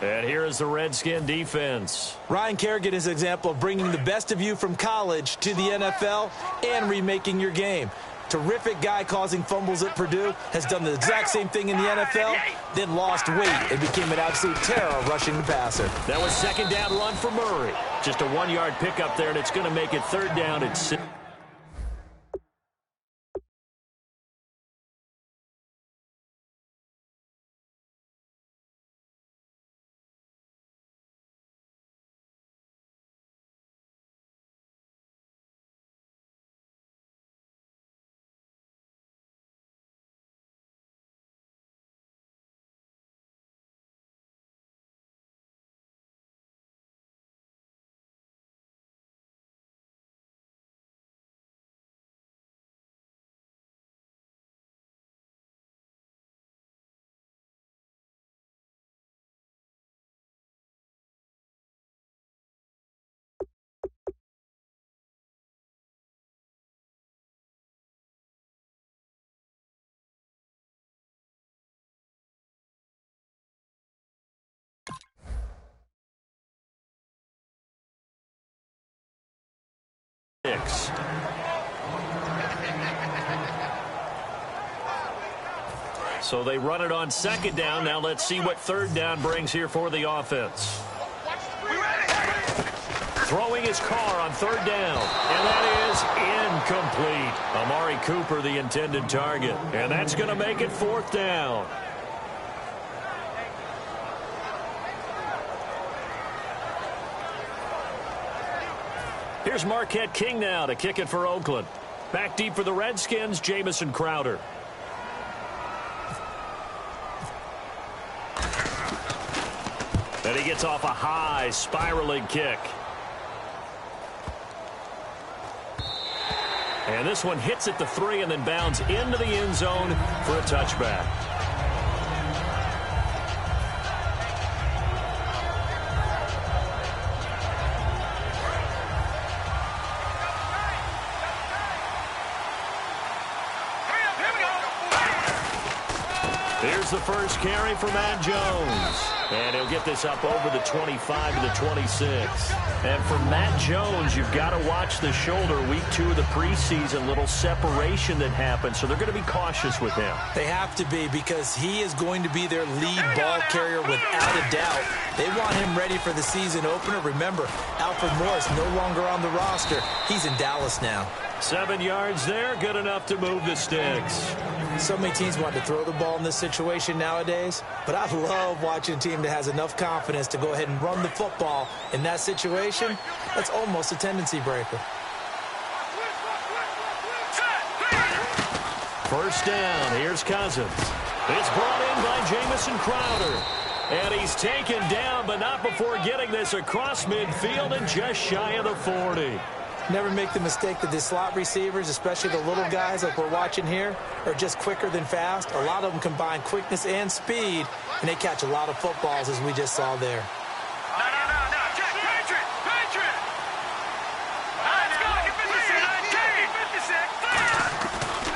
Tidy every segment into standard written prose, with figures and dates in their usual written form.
And here is the Redskin defense. Ryan Kerrigan is an example of bringing the best of you from college to the NFL and remaking your game. Terrific guy causing fumbles at Purdue, has done the exact same thing in the NFL, then lost weight and became an absolute terror rushing the passer. That was second down run for Murray. Just a 1-yard pickup there, and it's going to make it third down at 6. So they run it on second down. Now let's see what third down brings here for the offense. Throwing his car on third down, and that is incomplete. Amari Cooper, the intended target, and that's going to make it fourth down. Here's Marquette King now to kick it for Oakland. Back deep for the Redskins, Jamison Crowder. And he gets off a high spiraling kick. And this one hits at the 3 and then bounds into the end zone for a touchback. Here's the first carry for Matt Jones. And he'll get this up over the 25 to the 26. And for Matt Jones, you've got to watch the shoulder. Week 2 of the preseason, little separation that happened. So they're going to be cautious with him. They have to be, because he is going to be their lead ball carrier without a doubt. They want him ready for the season opener. Remember, Alfred Morris no longer on the roster. He's in Dallas now. 7 yards there, good enough to move the sticks. So many teams want to throw the ball in this situation nowadays, but I love watching a team that has enough confidence to go ahead and run the football in that situation. That's almost a tendency breaker. First down, here's Cousins. It's brought in by Jamison Crowder. And he's taken down, but not before getting this across midfield and just shy of the 40. Never make the mistake that the slot receivers, especially the little guys like we're watching here, are just quicker than fast. A lot of them combine quickness and speed, and they catch a lot of footballs, as we just saw there.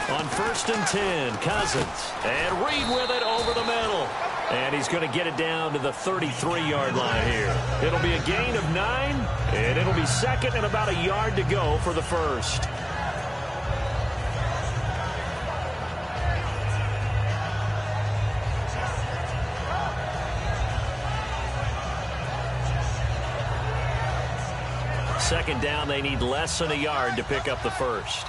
On first and 10, Cousins. And Reed with it over the middle. And he's going to get it down to the 33-yard line here. It'll be a gain of 9, and it'll be second and about a yard to go for the first. Second down, they need less than a yard to pick up the first.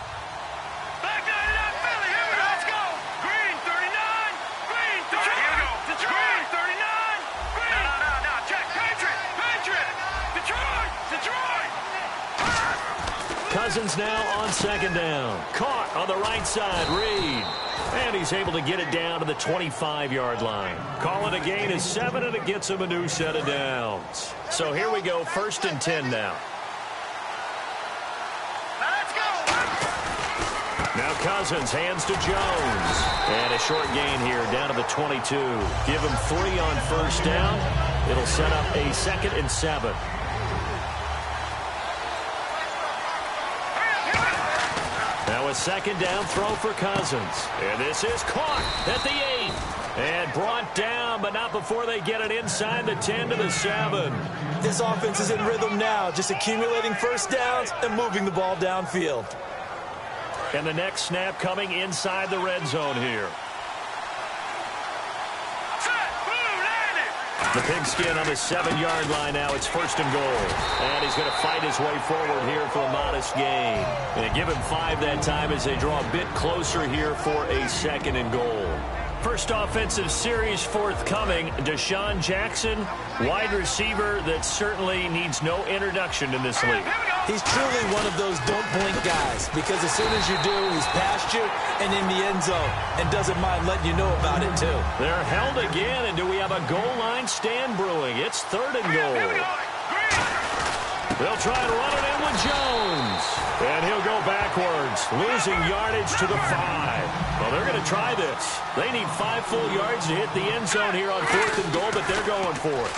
Cousins now on second down. Caught on the right side, Reed. And he's able to get it down to the 25-yard line. Call it a gain of 7, and it gets him a new set of downs. So here we go, first and 10 now. Now Cousins hands to Jones. And a short gain here down to the 22. Give him 3 on first down. It'll set up a second and 7. Now a second down throw for Cousins. And this is caught at the 8. And brought down, but not before they get it inside the 10 to the 7. This offense is in rhythm now, just accumulating first downs and moving the ball downfield. And the next snap coming inside the red zone here. The pigskin on the 7-yard line now. It's 1st and goal. And he's going to fight his way forward here for a modest gain. And give him 5 that time as they draw a bit closer here for a 2nd and goal. First offensive series forthcoming. Deshaun Jackson, wide receiver that certainly needs no introduction in this league. He's truly one of those don't blink guys, because as soon as you do, he's past you and in the end zone and doesn't mind letting you know about it too. They're held again, and do we have a goal line stand brewing? It's 3rd and goal. They'll try and run it in with Jones. And he'll go backwards, losing yardage to the 5. Well, they're going to try this. They need 5 full yards to hit the end zone here on 4th and goal, but they're going for it.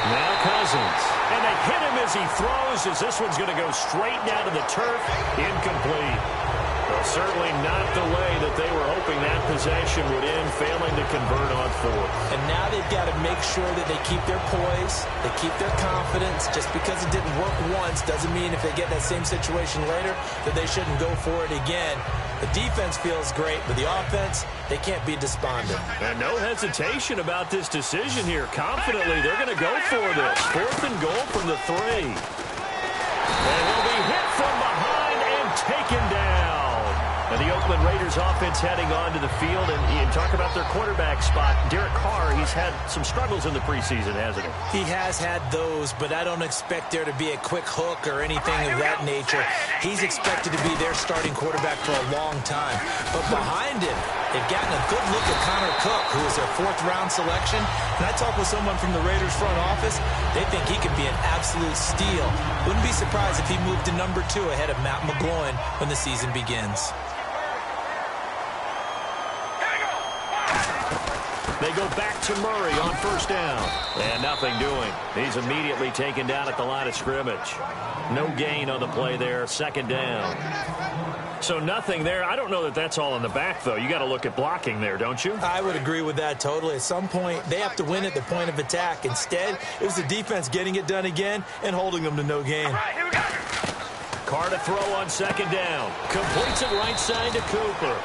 Now Cousins. And they hit him as he throws, as this one's going to go straight down to the turf. Incomplete. Well, certainly not the way that they were hoping that possession would end, failing to convert on 4th. And now they've got to make sure that they keep their poise, they keep their confidence. Just because it didn't work once doesn't mean if they get that same situation later that they shouldn't go for it again. The defense feels great, but the offense, they can't be despondent. And no hesitation about this decision here. Confidently, they're going to go for this. 4th and goal from the 3. And he'll be hit from behind and taken down. And the Oakland Raiders offense heading onto the field. And you talk about their quarterback spot. Derek Carr, he's had some struggles in the preseason, hasn't he? He has had those, but I don't expect there to be a quick hook or anything of that nature. He's expected to be their starting quarterback for a long time. But behind him, they've gotten a good look at Connor Cook, who is their 4th-round selection. And I talked with someone from the Raiders front office. They think he could be an absolute steal. Wouldn't be surprised if he moved to number 2 ahead of Matt McGloin when the season begins. They go back to Murray on 1st down. And nothing doing. He's immediately taken down at the line of scrimmage. No gain on the play there. 2nd down. So nothing there. I don't know that that's all in the back, though. You got to look at blocking there, don't you? I would agree with that totally. At some point, they have to win at the point of attack. Instead, it was the defense getting it done again and holding them to no gain. Carr to throw on 2nd down. Completes it right side to Cooper.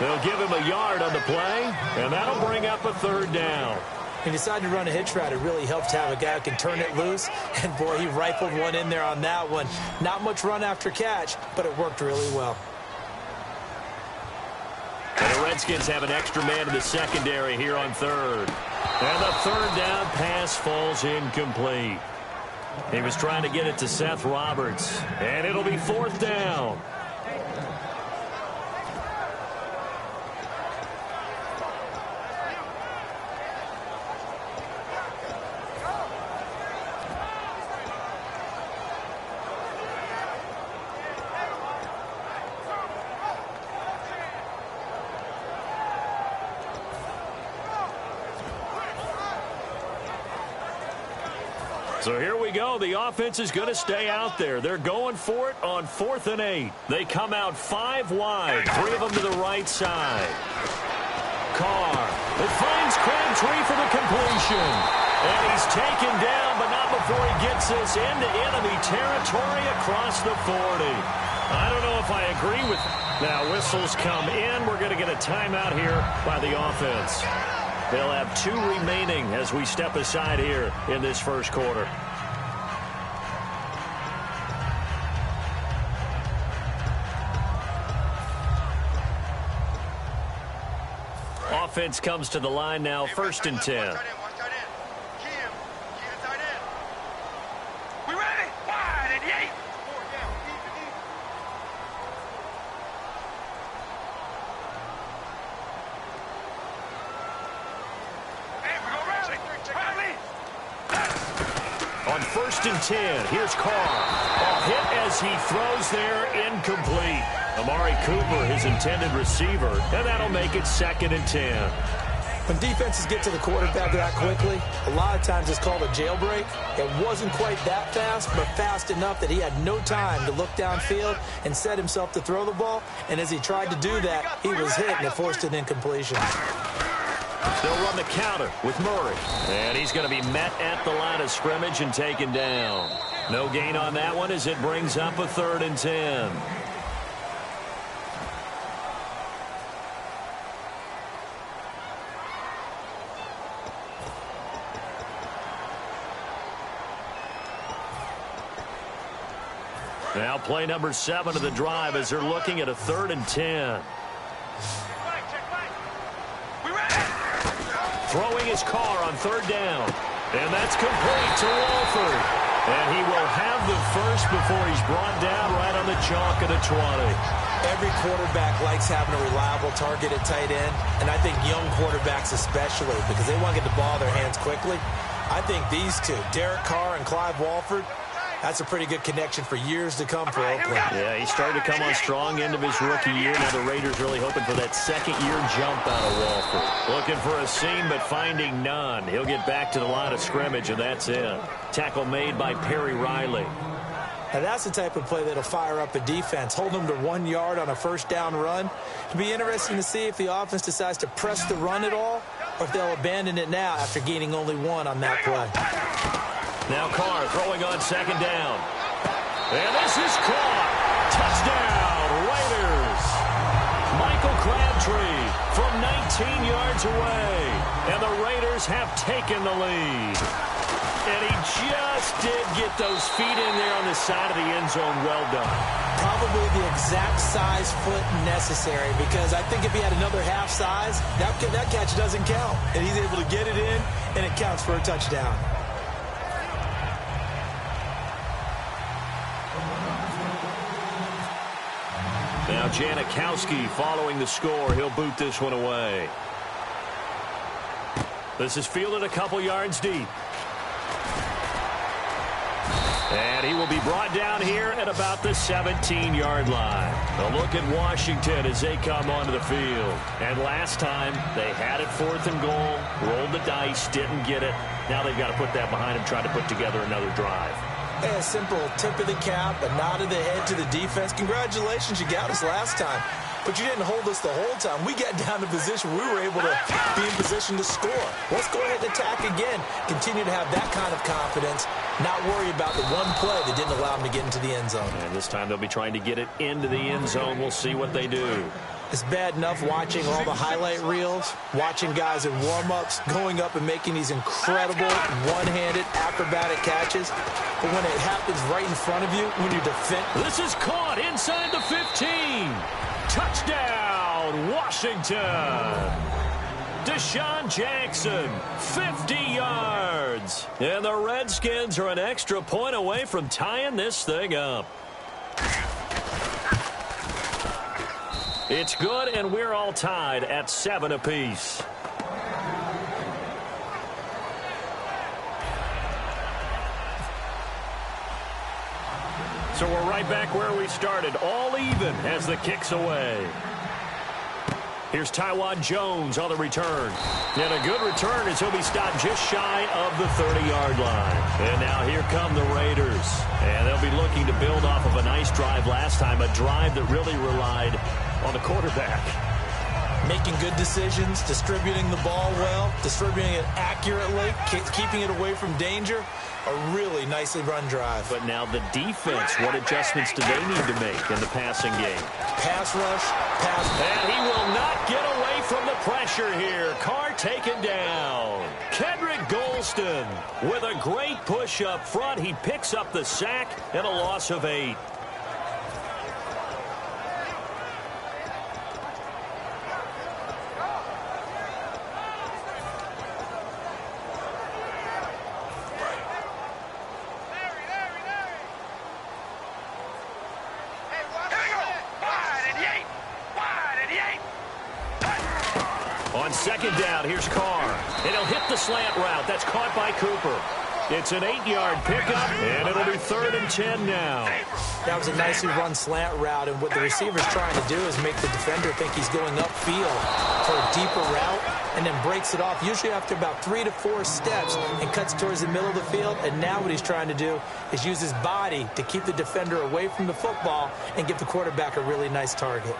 They'll give him a yard on the play, and that'll bring up a 3rd down. He decided to run a hitch route. It really helps to have a guy who can turn it loose. And, boy, he rifled one in there on that one. Not much run after catch, but it worked really well. And the Redskins have an extra man in the secondary here on 3rd. And the 3rd down pass falls incomplete. He was trying to get it to Seth Roberts. And it'll be 4th down. So here we go. The offense is going to stay out there. They're going for it on 4th and 8. They come out 5 wide, 3 of them to the right side. Carr. It finds Crabtree for the completion. And he's taken down, but not before he gets this into enemy territory across the 40. I don't know if I agree with it. Now whistles come in. We're going to get a timeout here by the offense. They'll have 2 remaining as we step aside here in this first quarter. Offense comes to the line now, 1st and 10. On 1st and 10, here's Carr. A hit as he throws there, incomplete. Amari Cooper, his intended receiver, and that'll make it 2nd and 10. When defenses get to the quarterback that quickly, a lot of times it's called a jailbreak. It wasn't quite that fast, but fast enough that he had no time to look downfield and set himself to throw the ball. And as he tried to do that, he was hit and it forced an incompletion. They'll run the counter with Murray. And he's going to be met at the line of scrimmage and taken down. No gain on that one as it brings up a 3rd and 10. Now play number 7 of the drive as they're looking at a 3rd and 10. Throwing his car on 3rd down. And that's complete to Wolford. And he will have the first before he's brought down right on the chalk at a 20. Every quarterback likes having a reliable target at tight end, and I think young quarterbacks especially, because they want to get the ball in their hands quickly. I think these two, Derek Carr and Clive Walford, that's a pretty good connection for years to come for Oakland. Yeah, he started to come on strong end of his rookie year. Now the Raiders really hoping for that second-year jump out of Walford. Looking for a seam, but finding none. He'll get back to the line of scrimmage, and that's it. Tackle made by Perry Riley. Now that's the type of play that'll fire up a defense. Hold them to 1 yard on a 1st down run. It'll be interesting to see if the offense decides to press the run at all, or if they'll abandon it now after gaining only 1 on that play. Now Carr throwing on 2nd down. And this is caught. Touchdown, Raiders. Michael Crabtree from 19 yards away. And the Raiders have taken the lead. And he just did get those feet in there on the side of the end zone. Well done. Probably the exact size foot necessary, because I think if he had another half size, that catch doesn't count. And he's able to get it in, and it counts for a touchdown. Now Janikowski following the score. He'll boot this one away. This is fielded a couple yards deep. And he will be brought down here at about the 17-yard line. A look at Washington as they come onto the field. And last time, they had it 4th and goal, rolled the dice, didn't get it. Now they've got to put that behind them, try to put together another drive. Hey, a simple tip of the cap, a nod of the head to the defense. Congratulations, you got us last time. But you didn't hold us the whole time. We got down to position we were able to be in position to score. Let's go ahead and attack again. Continue to have that kind of confidence. Not worry about the one play that didn't allow them to get into the end zone. And this time they'll be trying to get it into the end zone. We'll see what they do. It's bad enough watching all the highlight reels, watching guys in warm-ups, going up and making these incredible one-handed acrobatic catches. But when it happens right in front of you, when you defend... This is caught inside the 15. Touchdown, Washington. Deshaun Jackson, 50 yards. And the Redskins are an extra point away from tying this thing up. It's good, and we're all tied at 7 apiece. So we're right back where we started, all even as the kick's away. Here's Taiwan Jones on the return. And a good return as he'll be stopped just shy of the 30-yard line. And now here come the Raiders. And they'll be looking to build off of a nice drive last time, a drive that really relied on the quarterback. Making good decisions, distributing the ball well, distributing it accurately, keeping it away from danger. A really nicely run drive. But now the defense, what adjustments do they need to make in the passing game? Pass rush, pass. And he will not get away from the pressure here. Carr taken down. Kendrick Golston with a great push up front. He picks up the sack and a loss of 8. On second down, here's Carr. And he'll hit the slant route. That's caught by Cooper. It's an 8-yard pickup, and it'll be 3rd and 10 now. That was a nicely run slant route, and what the receiver's trying to do is make the defender think he's going upfield for a deeper route, and then breaks it off, usually after about 3 to 4 steps, and cuts towards the middle of the field. And now what he's trying to do is use his body to keep the defender away from the football and give the quarterback a really nice target.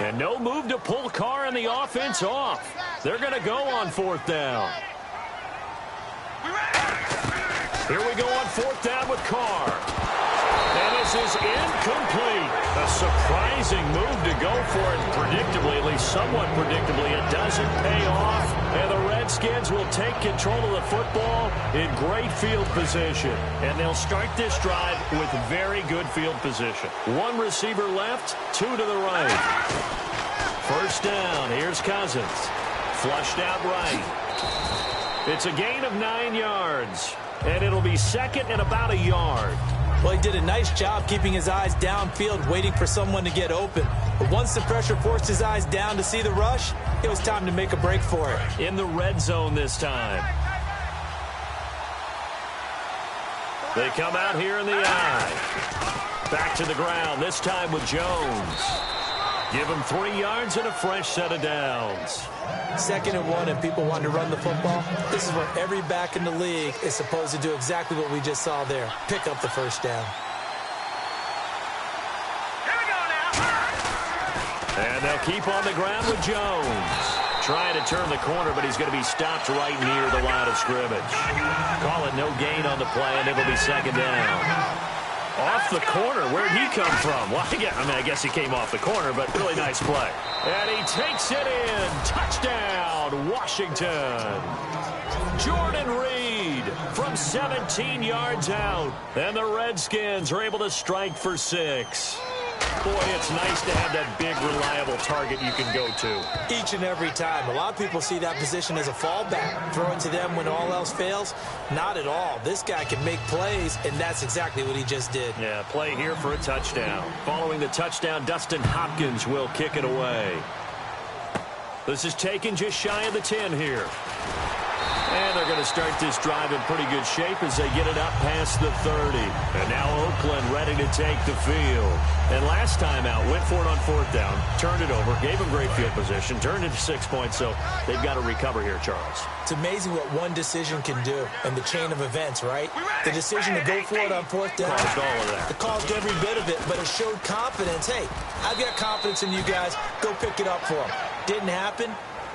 And no move to pull Carr and the offense off. They're going to go on 4th down. Here we go on 4th down with Carr. And this is incomplete. A surprising move to go for it. Predictably, at least somewhat predictably, it doesn't pay off. And the Redskins will take control of the football in great field position. And they'll start this drive with very good field position. 1 receiver left, 2 to the right. 1st down. Here's Cousins. Flushed out right. It's a gain of 9 yards. And it'll be 2nd and about a yard. Well, he did a nice job keeping his eyes downfield, waiting for someone to get open. But once the pressure forced his eyes down to see the rush, it was time to make a break for it. In the red zone this time. They come out here in the eye. Back to the ground, this time with Jones. Give him 3 yards and a fresh set of downs. 2nd and 1, and people want to run the football. This is where every back in the league is supposed to do exactly what we just saw there. Pick up the 1st down. Here we go now. And they'll keep on the ground with Jones. Trying to turn the corner, but he's going to be stopped right near the line of scrimmage. Call it no gain on the play, and it'll be 2nd down. Off the corner, where'd he come from? Well, I guess he came off the corner, but really nice play. And he takes it in. Touchdown, Washington. Jordan Reed from 17 yards out. And the Redskins are able to strike for 6. Boy, it's nice to have that big, reliable target you can go to. Each and every time. A lot of people see that position as a fallback. Throw it to them when all else fails. Not at all. This guy can make plays, and that's exactly what he just did. Yeah, play here for a touchdown. Following the touchdown, Dustin Hopkins will kick it away. This is taken just shy of the 10 here. And they're going to start this drive in pretty good shape as they get it up past the 30. And now Oakland ready to take the field. And last time out, went for it on 4th down, turned it over, gave them great field position, turned it to 6 points, so they've got to recover here, Charles. It's amazing what one decision can do in the chain of events, right? The decision to go for it on 4th down. Caused all of that. It caused every bit of it, but it showed confidence. Hey, I've got confidence in you guys. Go pick it up for them. Didn't happen.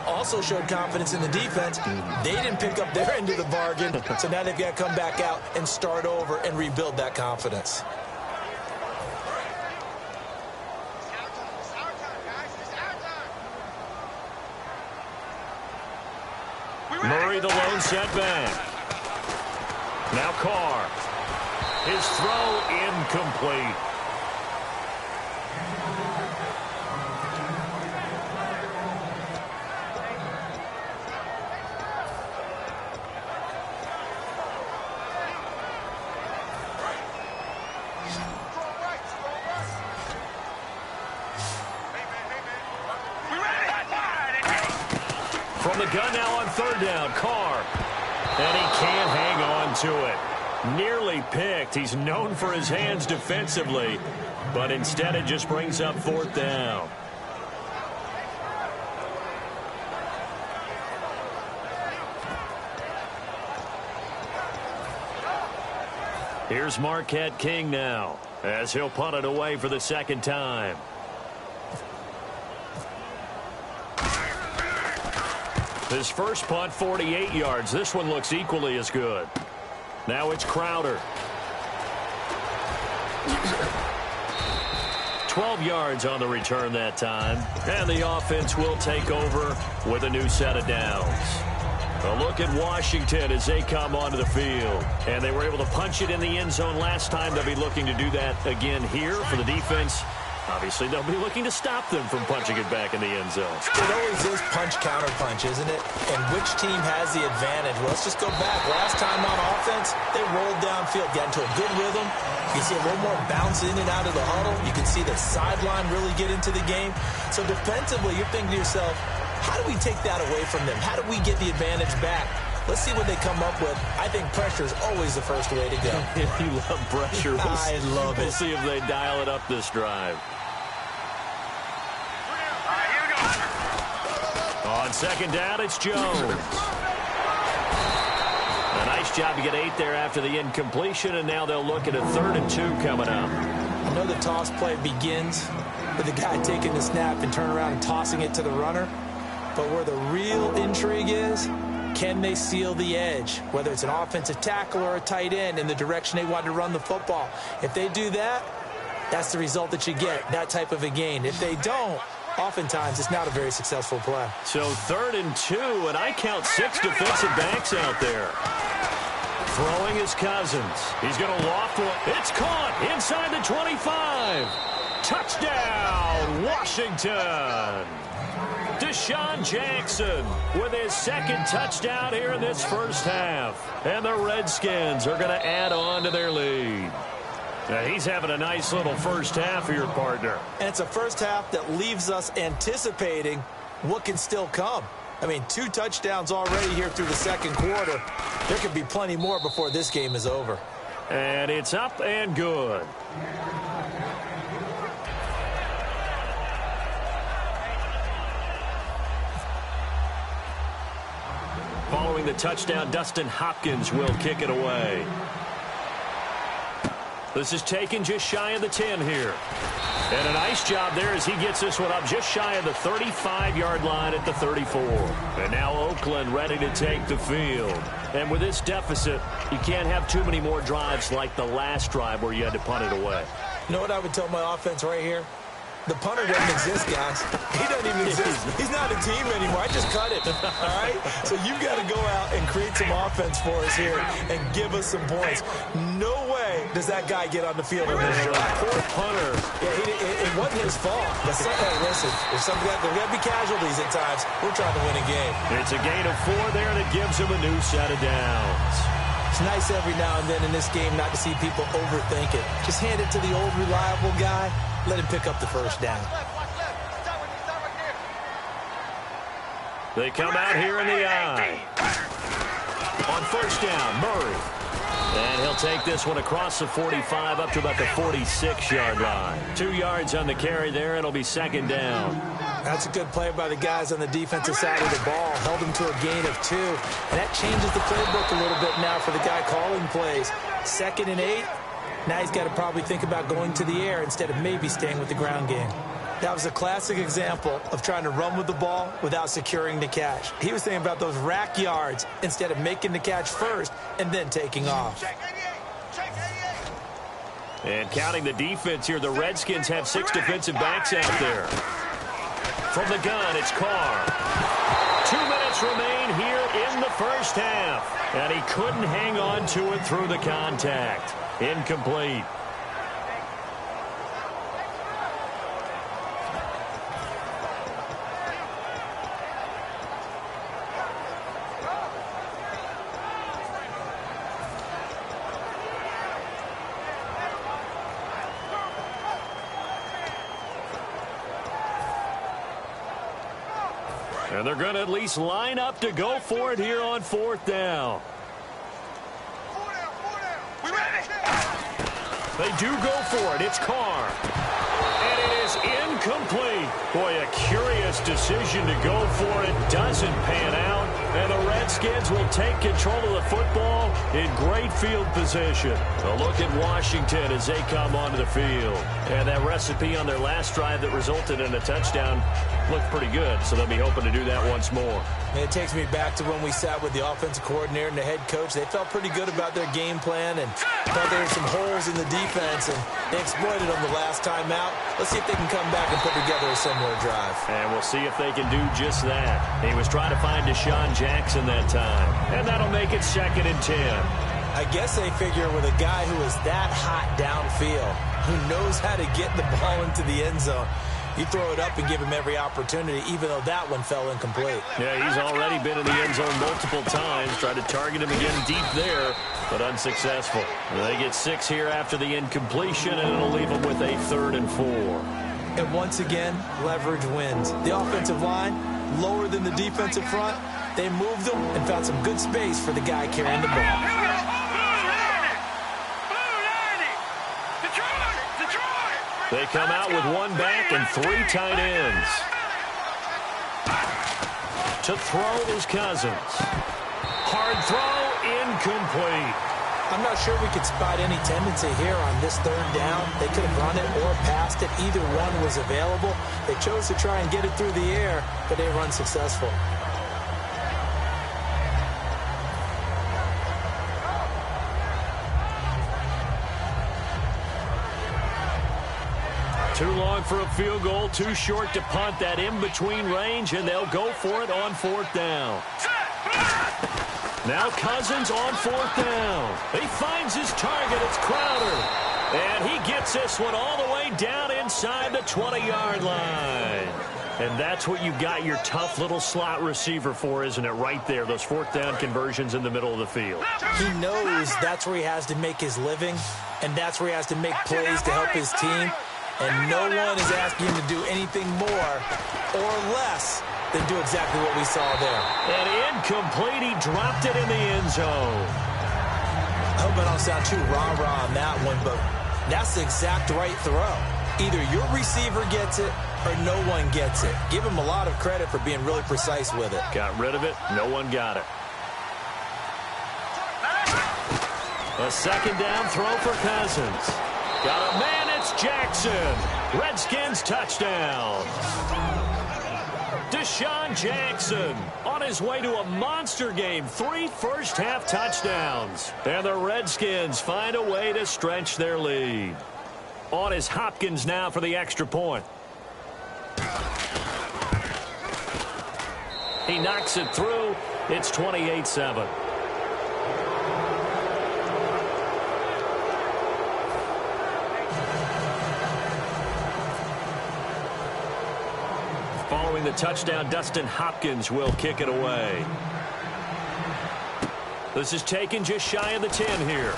Also showed confidence in the defense. They didn't pick up their end of the bargain, so now they've got to come back out and start over and rebuild that confidence. Murray the lone setback. Now Carr. His throw incomplete. From the gun now on 3rd down, Carr. And he can't hang on to it. Nearly picked. He's known for his hands defensively, but instead it just brings up 4th down. Here's Marquette King now, as he'll punt it away for the 2nd time. His first punt, 48 yards. This one looks equally as good. Now it's Crowder. 12 yards on the return that time. And the offense will take over with a new set of downs. A look at Washington as they come onto the field. And they were able to punch it in the end zone last time. They'll be looking to do that again here for the defense. Obviously, they'll be looking to stop them from punching it back in the end zone. It always is punch-counter-punch, isn't it? And which team has the advantage? Well, let's just go back. Last time on offense, they rolled downfield, got into a good rhythm. You can see a little more bounce in and out of the huddle. You can see the sideline really get into the game. So defensively, you're thinking to yourself, how do we take that away from them? How do we get the advantage back? Let's see what they come up with. I think pressure is always the first way to go. You love pressure. I love it. We'll see if they dial it up this drive. On 2nd down, it's Jones. A nice job to get 8 there after the incompletion, and now they'll look at a 3rd and 2 coming up. I know the toss play begins with the guy taking the snap and turning around and tossing it to the runner. But where the real intrigue is, can they seal the edge, whether it's an offensive tackle or a tight end in the direction they want to run the football? If they do that, that's the result that you get, that type of a gain. If they don't, oftentimes it's not a very successful play. So 3rd and 2, and I count 6 defensive backs out there. Throwing his Cousins. He's going to loft one. It's caught inside the 25. Touchdown, Washington. Deshaun Jackson with his 2nd touchdown here in this first half. And the Redskins are going to add on to their lead. Now, he's having a nice little first half here, partner. And it's a first half that leaves us anticipating what can still come. I mean, 2 touchdowns already here through the 2nd quarter. There could be plenty more before this game is over. And it's up and good. Following the touchdown, Dustin Hopkins will kick it away. This is taken just shy of the 10 here. And a nice job there as he gets this one up just shy of the 35-yard line at the 34. And now Oakland ready to take the field. And with this deficit, you can't have too many more drives like the last drive where you had to punt it away. You know what I would tell my offense right here? The punter doesn't exist, guys. He doesn't even exist. He's not a team anymore. I just cut it, all right? So you've got to go out and create some offense for us here and give us some points. No way does that guy get on the field in this drive. Poor punter. Yeah, it wasn't his fault. But listen, there's got to be casualties at times. We're trying to win a game. It's a gain of 4 there that gives him a new set of downs. It's nice every now and then in this game not to see people overthink it. Just hand it to the old reliable guy. Let him pick up the first down. They come out here in the eye. On first down, Murray. And he'll take this one across the 45 up to about the 46-yard line. 2 yards on the carry there. It'll be 2nd down. That's a good play by the guys on the defensive side of the ball. Held him to a gain of 2. And that changes the playbook a little bit now for the guy calling plays. 2nd and 8. Now he's got to probably think about going to the air instead of maybe staying with the ground game. That was a classic example of trying to run with the ball without securing the catch. He was thinking about those rack yards instead of making the catch first and then taking off. And counting the defense here, the Redskins have 6 defensive backs out there. From the gun, it's Carr. 2 minutes remain here in the first half. And he couldn't hang on to it through the contact. Incomplete. And they're going to at least line up to go for it here on 4th down. They do go for it. It's Carr. And it is incomplete. Boy, a curious decision to go for it. Doesn't pan out. And the Redskins will take control of the football in great field position. A look at Washington as they come onto the field. And that recipe on their last drive that resulted in a touchdown looked pretty good, so they'll be hoping to do that once more. And it takes me back to when we sat with the offensive coordinator and the head coach. They felt pretty good about their game plan and thought there were some holes in the defense, and they exploited them the last time out. Let's see if they can come back and put together a similar drive. And we'll see if they can do just that. He was trying to find Deshaun Jackson that time, and that'll make it 2nd and 10. I guess they figure with a guy who is that hot downfield, who knows how to get the ball into the end zone, you throw it up and give him every opportunity, even though that one fell incomplete. Yeah, he's already been in the end zone multiple times. Tried to target him again deep there, but unsuccessful. They get 6 here after the incompletion, and it'll leave them with a 3rd and 4. And once again, leverage wins. The offensive line, lower than the defensive front. They moved them and found some good space for the guy carrying the ball. They come out with 1 back and 3 tight ends. To throw is Cousins. Hard throw, incomplete. I'm not sure we could spot any tendency here on this third down. They could have run it or passed it. Either one was available. They chose to try and get it through the air, but they were unsuccessful. Too long for a field goal, too short to punt. That in-between range, and they'll go for it on fourth down. Now Cousins on fourth down. He finds his target. It's Crowder. And he gets this one all the way down inside the 20-yard line. And that's what you got your tough little slot receiver for, isn't it? Right there, those fourth down conversions in the middle of the field. He knows that's where he has to make his living, and that's where he has to make plays to help his team. And no one is asking him to do anything more or less than do exactly what we saw there. And incomplete. He dropped it in the end zone. I hope I don't sound too rah-rah on that one, but that's the exact right throw. Either your receiver gets it or no one gets it. Give him a lot of credit for being really precise with it. Got rid of it. No one got it. A second down throw for Cousins. Got a man. It's Jackson. Redskins touchdown. Deshaun Jackson on his way to a monster game. 3 first-half touchdowns. And the Redskins find a way to stretch their lead. On is Hopkins now for the extra point. He knocks it through. It's 28-7. Following the touchdown, Dustin Hopkins will kick it away. This is taken just shy of the 10 here.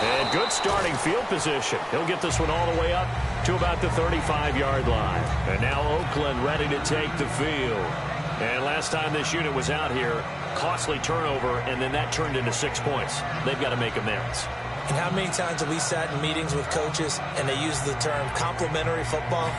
And good starting field position. He'll get this one all the way up to about the 35-yard line. And now Oakland ready to take the field. And last time this unit was out here, costly turnover, and then that turned into 6 points. They've got to make amends. And how many times have we sat in meetings with coaches and they use the term complementary football?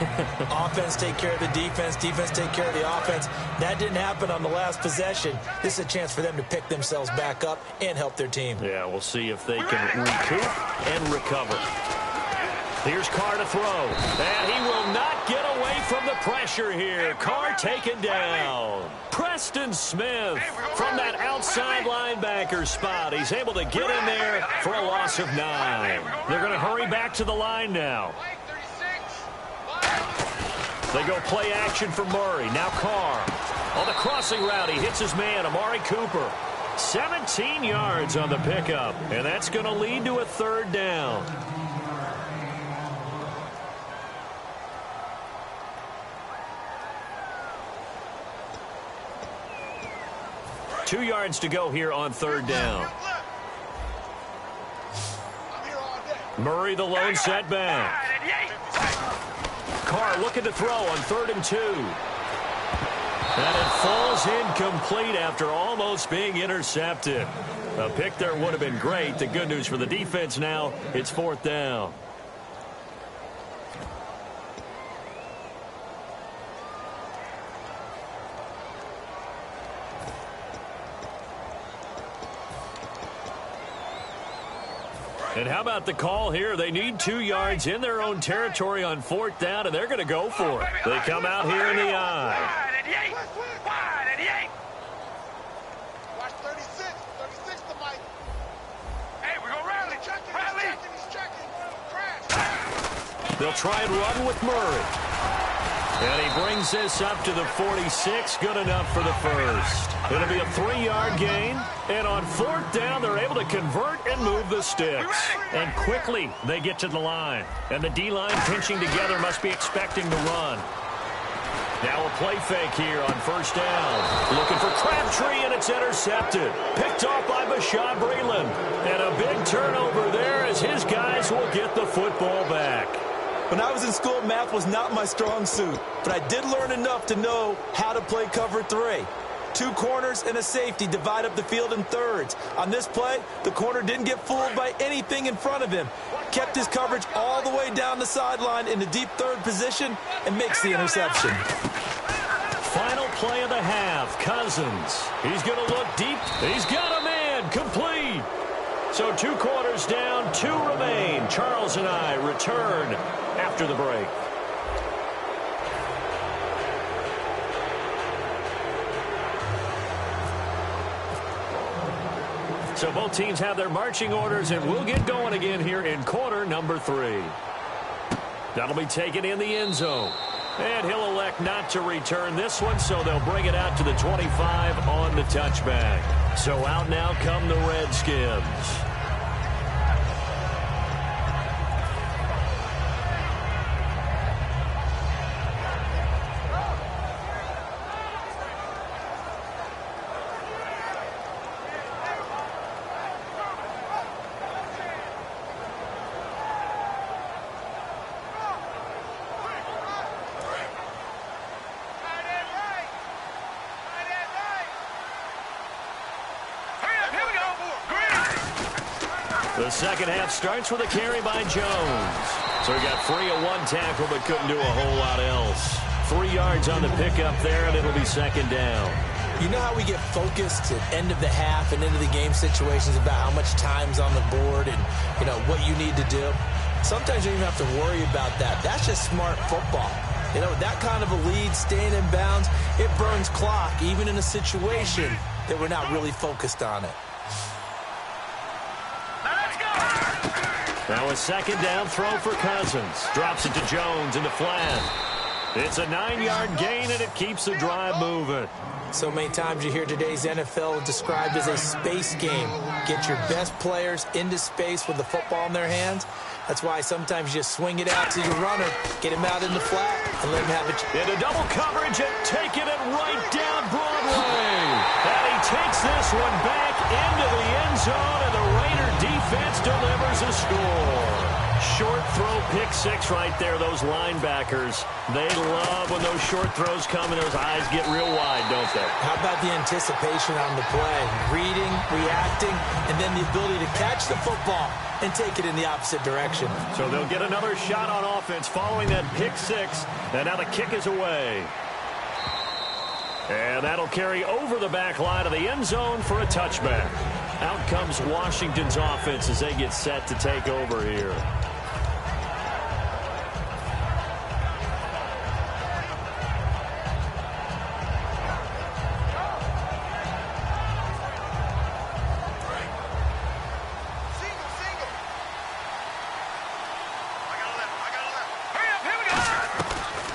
Offense take care of the defense, defense take care of the offense. That didn't happen on the last possession. This is a chance for them to pick themselves back up and help their team. Yeah, we'll see if they can recoup and recover. Here's Carr to throw. And he will not get away from the pressure here. Carr taken down. Preston Smith from that outside linebacker spot. He's able to get in there for a loss of 9. They're going to hurry back to the line now. They go play action for Murray. Now Carr. On the crossing route, he hits his man, Amari Cooper. 17 yards on the pickup. And that's going to lead to a third down. Two yards to go here on third down. Murray the lone setback. Carr looking to throw on 3rd and 2. And it falls incomplete after almost being intercepted. A pick there would have been great. The good news for the defense now, it's 4th down. And how about the call here? They need 2 yards in their own territory on 4th down, and they're going to go for it. They come out here in the eye. Watch 36. 36 to Mike. Hey, we're going to rally. He's checking. Crash. They'll try and run with Murray. And he brings this up to the 46. Good enough for the first. It'll be a 3-yard gain. And on 4th down, they're able to convert and move the sticks. And quickly, they get to the line. And the D-line pinching together must be expecting to run. Now a play fake here on 1st down. Looking for Crabtree, and it's intercepted. Picked off by Bashaud Breeland. And a big turnover there as his guys will get the football back. When I was in school, math was not my strong suit, but I did learn enough to know how to play cover 3. 2 corners and a safety divide up the field in thirds. On this play, the corner didn't get fooled by anything in front of him. Kept his coverage all the way down the sideline in the deep 3rd position and makes the interception. Final play of the half. Cousins. He's going to look deep. He's got a man. And complete. So 2 quarters down, 2 remain. Charles and I return after the break. So both teams have their marching orders, and we'll get going again here in quarter number 3. That'll be taken in the end zone. And he'll elect not to return this one, so they'll bring it out to the 25 on the touchback. So out now come the Redskins. The second half starts with a carry by Jones. So he got free of 1 tackle but couldn't do a whole lot else. 3 yards on the pickup there, and it'll be second down. You know how we get focused at end of the half and into the game situations about how much time's on the board and, you know, what you need to do? Sometimes you don't even have to worry about that. That's just smart football. You know, that kind of a lead, staying in bounds, it burns clock, even in a situation that we're not really focused on it. Now a second down throw for Cousins. Drops it to Jones in the flat. It's a 9-yard gain, and it keeps the drive moving. So many times you hear today's NFL described as a space game. Get your best players into space with the football in their hands. That's why sometimes you just swing it out to your runner, get him out in the flat, and let him have it. Into double coverage and taking it right down Broadway. And he takes this one back into the end zone, and the Raider defense delivers a score. Short throw, pick 6 right there. Those linebackers, they love when those short throws come and those eyes get real wide, don't they? How about the anticipation on the play? Reading, reacting, and then the ability to catch the football and take it in the opposite direction. So they'll get another shot on offense following that pick 6. And now the kick is away. And that'll carry over the back line of the end zone for a touchback. Out comes Washington's offense as they get set to take over here.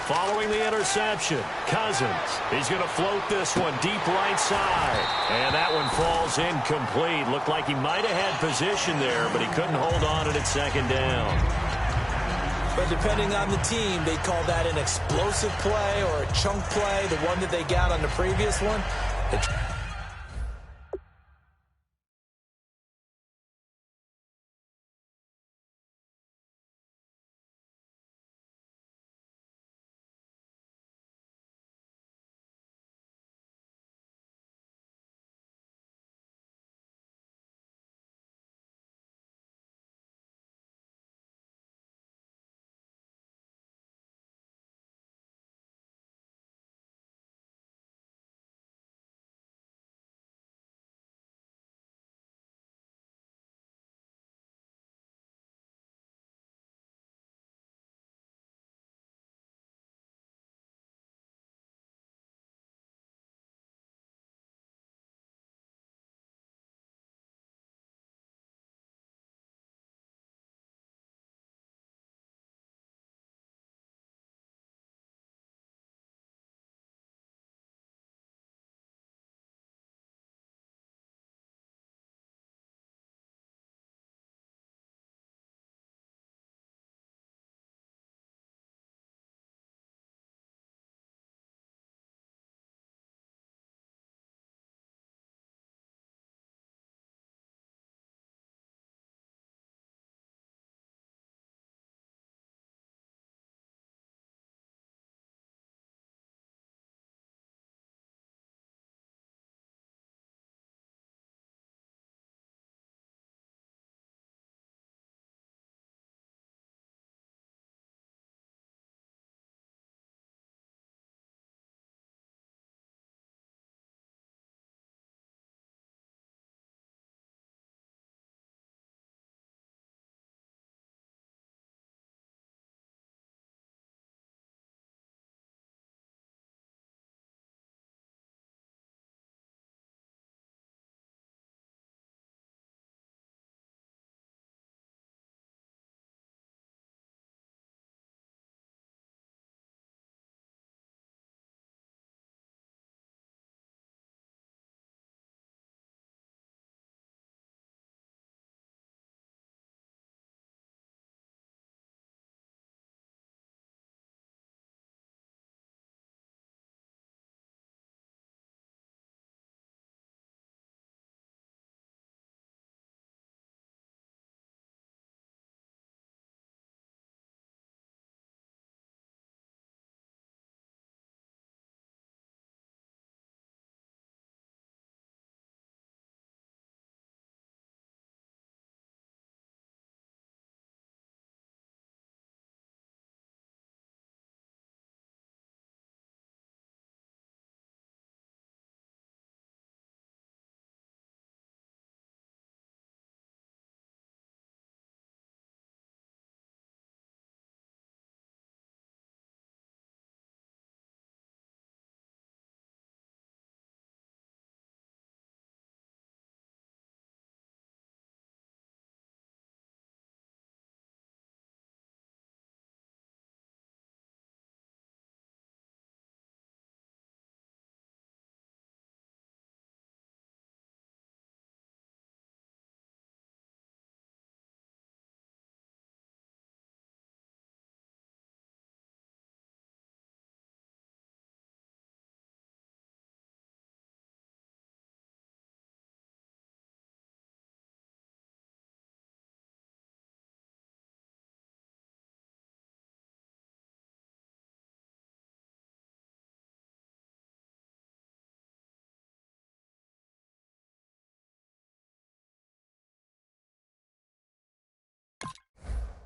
Following the interception, Cousins. He's going to float this one deep right side. And that one falls incomplete. Looked like he might have had position there, but he couldn't hold on at second down. But depending on the team, they call that an explosive play or a chunk play, the one that they got on the previous one.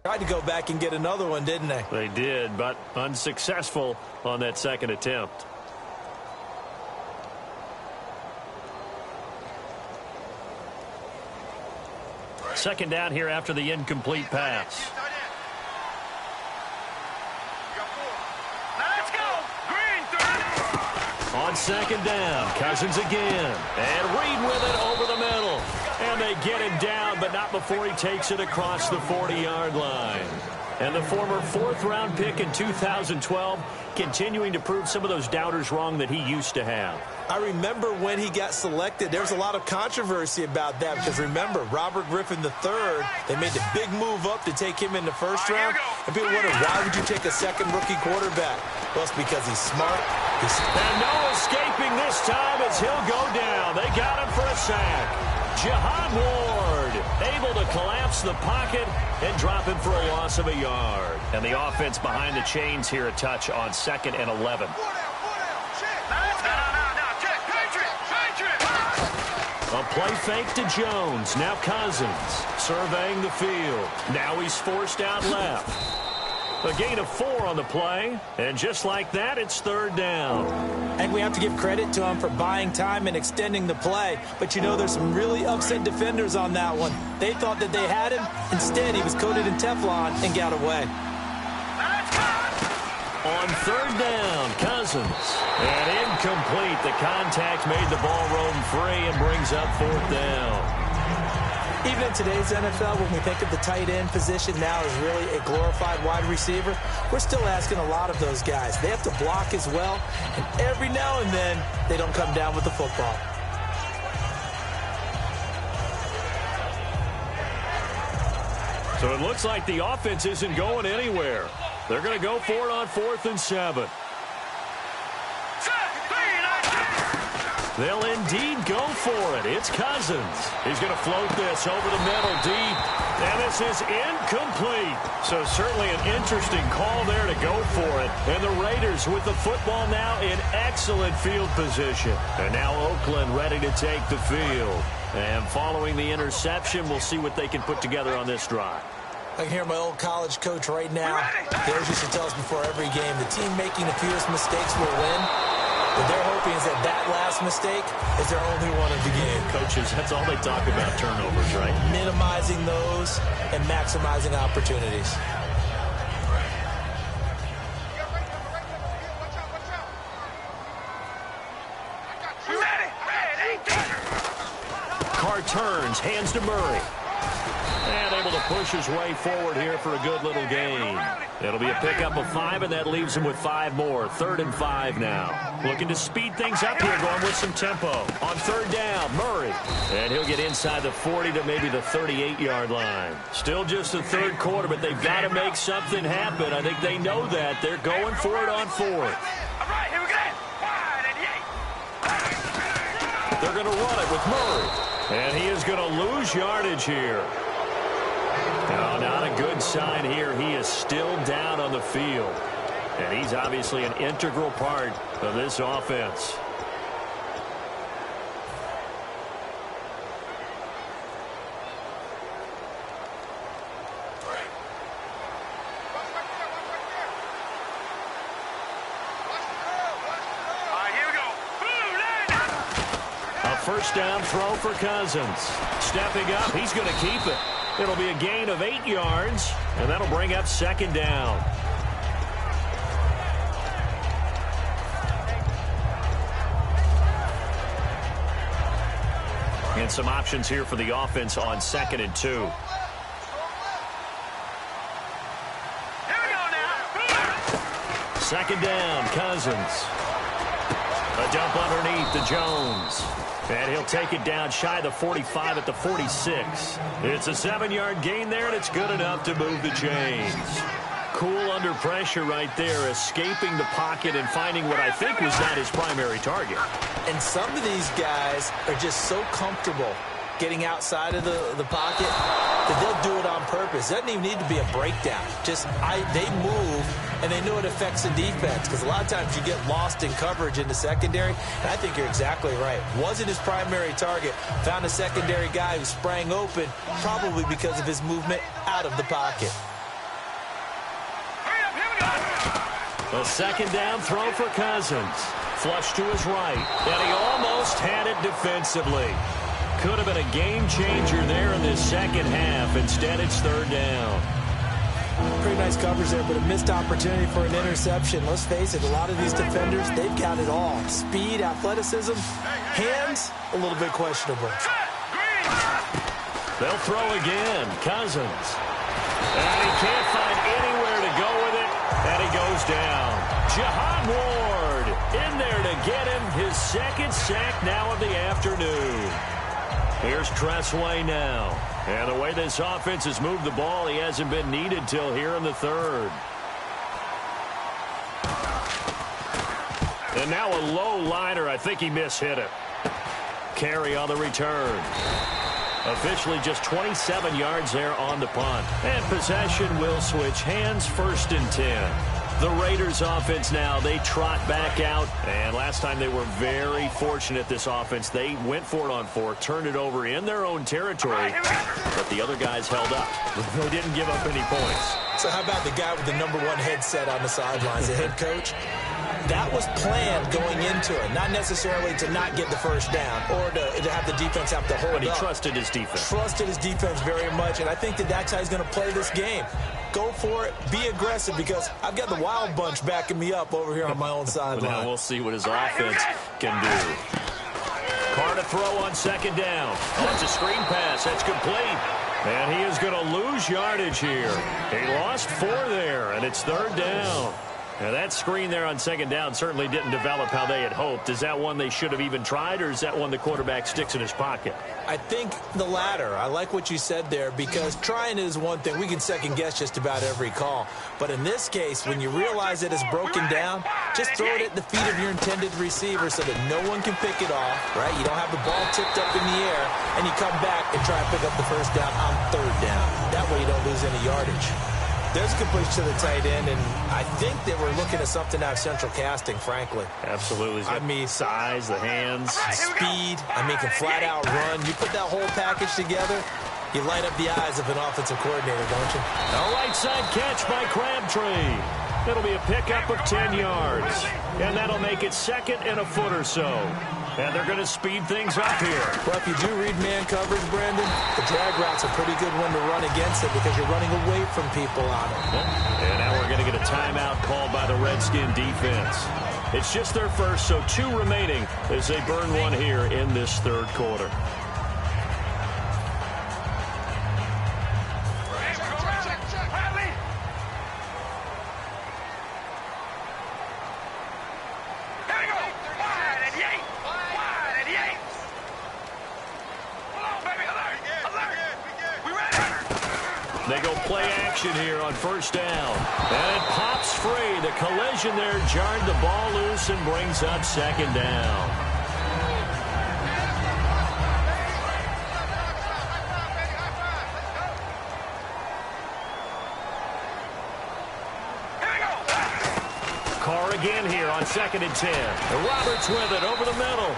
Tried to go back and get another one, didn't they? They did, but unsuccessful on that second attempt. Second down here after the incomplete pass. Let's go! Green, On second down, Cousins again. And Reed with it over the middle. And they get him down, but not before he takes it across the 40-yard line. And the former fourth-round pick in 2012 continuing to prove some of those doubters wrong that he used to have. I remember when he got selected, there was a lot of controversy about that because, remember, Robert Griffin III, they made the big move up to take him in the first round. And people wonder, why would you take a second rookie quarterback? Well, it's because he's smart. And no escaping this time as he'll go down. They got him for a sack. Jihad Ward able to collapse the pocket and drop him for a loss of a yard. And the offense behind the chains here, a touch on 2nd and 11. A play fake to Jones. Now Cousins surveying the field. Now he's forced out left. A gain of 4 on the play. And just like that, it's 3rd down. And we have to give credit to him for buying time and extending the play. But, you know, there's some really upset defenders on that one. They thought that they had him. Instead, he was coated in Teflon and got away. On 3rd down, Cousins. And incomplete. The contact made the ball roam free and brings up 4th down. Even in today's NFL, when we think of the tight end position now as really a glorified wide receiver, we're still asking a lot of those guys. They have to block as well, and every now and then, they don't come down with the football. So it looks like the offense isn't going anywhere. They're going to go for it on 4th and 7. They'll indeed go for it. It's Cousins. He's going to float this over the middle deep. And this is incomplete. So certainly an interesting call there to go for it. And the Raiders with the football now in excellent field position. And now Oakland ready to take the field. And following the interception, we'll see what they can put together on this drive. I can hear my old college coach right now. He always used to tell us before every game, the team making the fewest mistakes will win. What they're hoping is that last mistake is their only one of the game. Coaches, that's all they talk about, turnovers, right? Minimizing those and maximizing opportunities. Carr turns, hands to Murray. And able to push his way forward here for a good little gain. It'll be a pickup of 5, and that leaves him with 5 more. 3rd and 5 now. Looking to speed things up here, going with some tempo. On 3rd down, Murray. And he'll get inside the 40 to maybe the 38-yard line. Still just the 3rd quarter, but they've got to make something happen. I think they know that. They're going for it on 4th. They're going to run it with Murray. And he is going to lose yardage here. No, not a good sign here. He is still down on the field. And he's obviously an integral part of this offense. A first down throw for Cousins. Stepping up, he's going to keep it. It'll be a gain of 8 yards, and that'll bring up 2nd down. And some options here for the offense on 2nd and 2. Here we go now. 2nd down, Cousins. A dump underneath to Jones. And he'll take it down shy of the 45 at the 46. It's a 7-yard gain there, and it's good enough to move the chains. Cool under pressure right there, escaping the pocket and finding what I think was not his primary target. And some of these guys are just so comfortable getting outside of the pocket that they'll do it on purpose. It doesn't even need to be a breakdown. Just they move, and they know it affects the defense, because a lot of times you get lost in coverage in the secondary, and I think you're exactly right. Wasn't his primary target. Found a secondary guy who sprang open, probably because of his movement out of the pocket. A second down throw for Cousins. Flush to his right. And he almost had it defensively. Could have been a game changer there in this second half. Instead, it's third down. Pretty nice coverage there, but a missed opportunity for an interception. Let's face it, a lot of these defenders, they've got it all. Speed, athleticism, hands, a little bit questionable. They'll throw again. Cousins. And he can't find anywhere to go with it, and he goes down. Jihad Ward in there to get him his second sack now of the afternoon. Here's Tressway now. And the way this offense has moved the ball, he hasn't been needed till here in the third. And now a low liner. I think he mishit it. Carry on the return. Officially just 27 yards there on the punt. And possession will switch hands, 1st and 10. The Raiders offense now, they trot back out. And last time they were very fortunate, this offense. They went for it on 4, turned it over in their own territory. But the other guys held up. They didn't give up any points. So how about the guy with the #1 headset on the sidelines, the head coach? That was planned going into it, not necessarily to not get the first down or to have the defense have to hold up. But he trusted his defense. Trusted his defense very much, and I think that's how he's going to play this game. Go for it, be aggressive, because I've got the wild bunch backing me up over here on my own sideline. Now we'll see what his offense can do. Carr to throw on second down. Oh, it's a screen pass. That's complete. And he is going to lose yardage here. He lost 4 there, and it's third down. Now, that screen there on second down certainly didn't develop how they had hoped. Is that one they should have even tried, or is that one the quarterback sticks in his pocket? I think the latter. I like what you said there, because trying is one thing. We can second-guess just about every call. But in this case, when you realize it is broken down, just throw it at the feet of your intended receiver so that no one can pick it off, right? You don't have the ball tipped up in the air, and you come back and try to pick up the first down on third down. That way you don't lose any yardage. There's completion to the tight end, and I think that we're looking at something out of central casting, frankly. Absolutely. I mean, size, the hands. Speed. I mean, can flat out run. You put that whole package together, you light up the eyes of an offensive coordinator, don't you? A right side catch by Crabtree. It'll be a pickup of 10 yards. And that'll make it 2nd and a foot or so. And they're going to speed things up here. Well, if you do read man coverage, Brandon, the drag route's a pretty good one to run against it because you're running away from people on it. And now we're going to get a timeout called by the Redskin defense. It's just their first, so 2 remaining as they burn one here in this third quarter. They go play action here on first down. And it pops free. The collision there jarred the ball loose and brings up second down. Carr again here on 2nd and 10. And Roberts with it over the middle.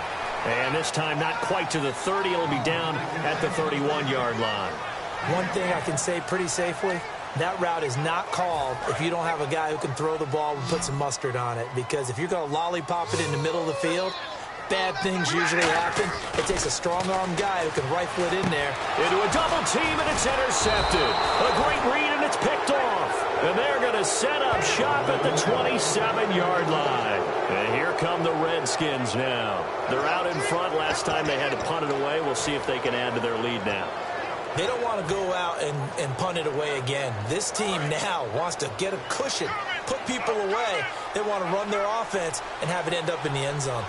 And this time not quite to the 30. It'll be down at the 31-yard line. One thing I can say pretty safely, that route is not called if you don't have a guy who can throw the ball and put some mustard on it. Because if you're going to lollipop it in the middle of the field, bad things usually happen. It takes a strong-arm guy who can rifle it in there. Into a double team, and it's intercepted. A great read, and it's picked off. And they're going to set up shop at the 27-yard line. And here come the Redskins now. They're out in front. Last time they had to punt it away. We'll see if they can add to their lead now. They don't want to go out and punt it away again. This team now wants to get a cushion, put people away. They want to run their offense and have it end up in the end zone.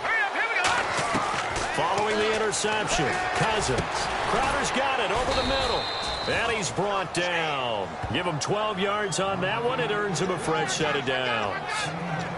Following the interception, Cousins. Crowder's got it over the middle. And he's brought down. Give him 12 yards on that one. It earns him a fresh set of downs.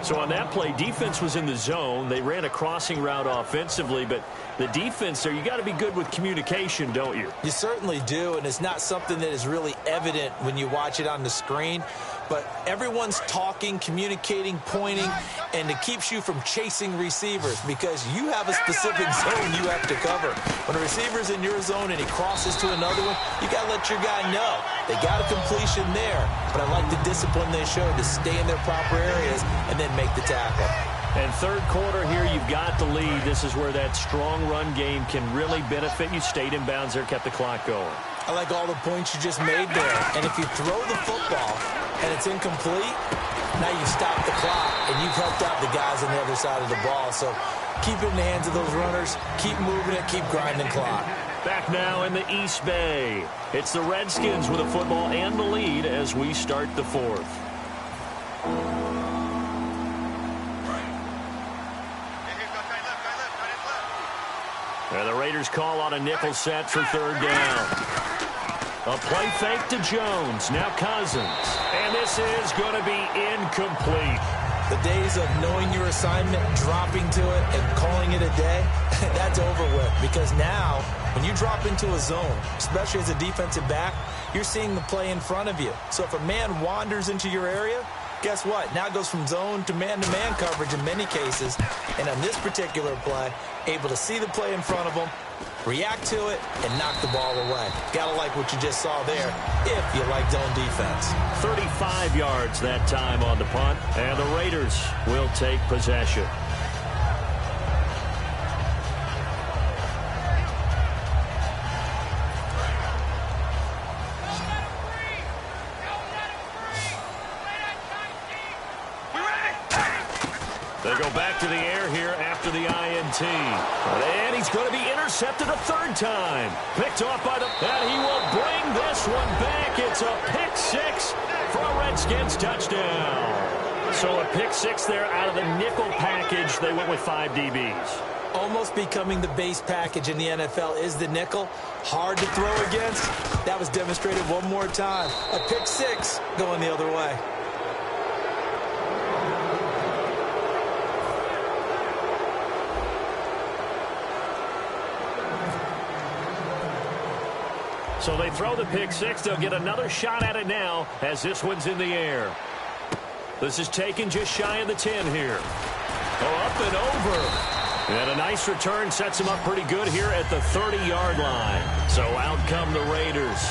So on that play, defense was in the zone. They ran a crossing route offensively, but the defense there, you got to be good with communication, don't you? You certainly do, and it's not something that is really evident when you watch it on the screen. but everyone's talking, communicating, pointing, and it keeps you from chasing receivers because you have a specific zone you have to cover. When a receiver's in your zone and he crosses to another one, you got to let your guy know. They got a completion there, but I like the discipline they showed to stay in their proper areas and then make the tackle. And third quarter here, you've got the lead. This is where that strong run game can really benefit you. Stayed in bounds there, kept the clock going. I like all the points you just made there. And if you throw the football and it's incomplete, now you stop the clock and you've helped out the guys on the other side of the ball. So keep it in the hands of those runners. Keep moving it. Keep grinding clock. Back now in the East Bay. It's the Redskins with a football and the lead as we start the fourth. And the Raiders call on a nickel set for third down. A play fake to Jones. Now Cousins. And this is going to be incomplete. The days of knowing your assignment, dropping to it, and calling it a day, that's over with. Because now, when you drop into a zone, especially as a defensive back, you're seeing the play in front of you. So if a man wanders into your area, guess what? Now it goes from zone to man-to-man coverage in many cases. And on this particular play, able to see the play in front of him, react to it, and knock the ball away. Gotta like what you just saw there if you like zone defense. 35 yards that time on the punt, and the Raiders will take possession. They go back to the air here after the INT. And he's going to be intercepted a third time. Picked off by the... And he will bring this one back. It's a pick six for a Redskins touchdown. So a pick six there out of the nickel package. They went with 5 DBs. Almost becoming the base package in the NFL is the nickel. Hard to throw against. That was demonstrated one more time. A pick six going the other way. So they throw the pick six. They'll get another shot at it now as this one's in the air. This is taken just shy of the 10 here. Oh, up and over. And a nice return sets him up pretty good here at the 30-yard line. So out come the Raiders.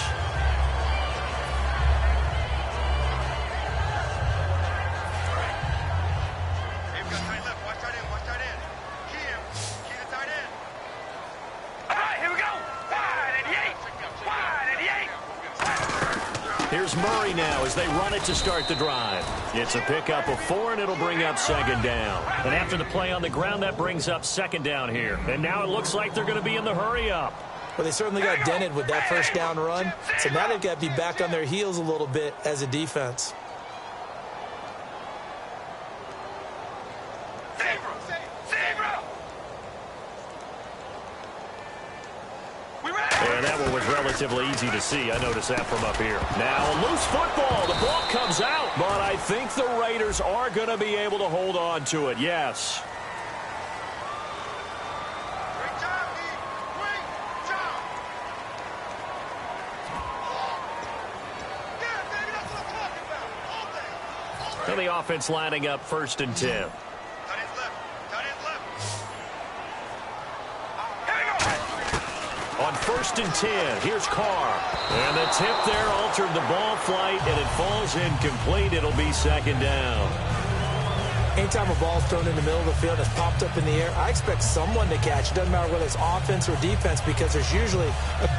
Here's Murray now as they run it to start the drive. It's a pickup of 4, and it'll bring up second down. And after the play on the ground, that brings up second down here. And now it looks like they're going to be in the hurry-up. Well, they certainly got dented with that first down run. So now they've got to be back on their heels a little bit as a defense. And that one was relatively easy to see. I noticed that from up here. Now a loose football. The ball comes out. But I think the Raiders are going to be able to hold on to it. Yes. Great job, Pete. Great job. Yeah, baby, that's what I'm talking about. All day. And the offense lining up 1st and 10. On 1st and 10, here's Carr. And the tip there altered the ball flight, and it falls incomplete. It'll be second down. Anytime a ball's thrown in the middle of the field that's popped up in the air, I expect someone to catch. It doesn't matter whether it's offense or defense because there's usually a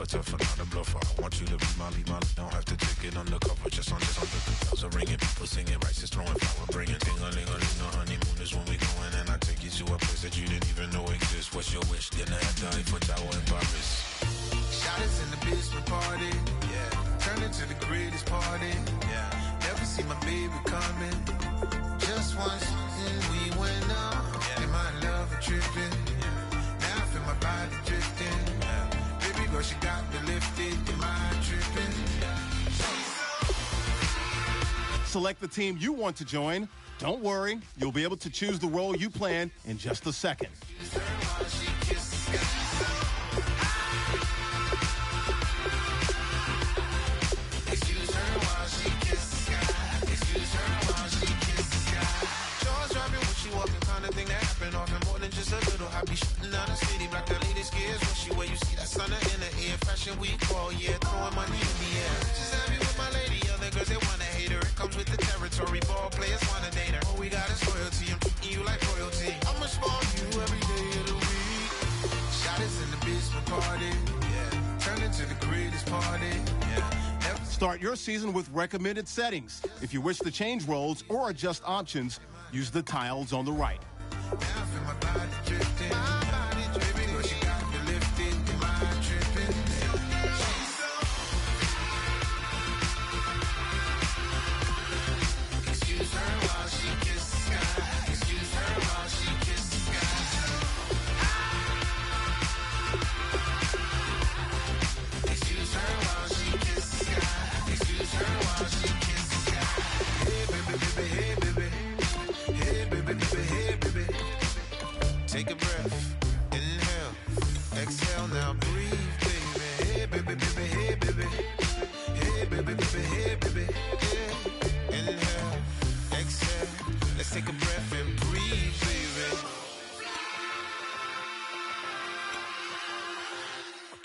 tougher, not a bluffer. I want you to be my lead, don't have to take it undercover. Just under the bells are ringing, people singing, rice is throwing flower, bringing ding-a-ling-a-ling. A honeymoon is when we going, and I take you to a place that you didn't even know exists. What's your wish? Dinner at the Eiffel Tower in Paris. Shot us in the basement party, yeah. Turn into the greatest party, yeah. Never see my baby coming. Just once, and we went up, yeah. And my love a tripping, yeah. Now I feel my body drifting, yeah. Baby girl, she got me lifted, am I tripping? Select the team you want to join. Don't worry, you'll be able to choose the role you plan in just a second. Thing that happened often more than just a little. I be shooting down the city, black the latest gears. When she where you see that sun in the air. Fashion week, all year, throwing money in the air. Just happy with my lady, other girls they wanna hate her. It comes with the territory, ball players wanna date her. All we got is loyalty, I'm treating you like royalty. I'ma spoil you every day of the week. Shot us in the basement party, yeah. Turn into the greatest party, yeah. Start your season with recommended settings. If you wish to change roles or adjust options, use the tiles on the right. Now I feel my body drifting, my body dripping. Girl, she got me lifted, am I tripping? Excuse her while she kiss the sky. Excuse her while she kiss the sky. Excuse her while she kiss the sky. Excuse her while she kiss the sky. Hey baby, baby, hey baby. Hey baby, baby, hey baby. Take a breath, inhale, exhale, now breathe, baby. Hey baby, baby, hey baby. Hey baby, baby, hey baby. Yeah. Inhale, exhale, let's take a breath and breathe, baby.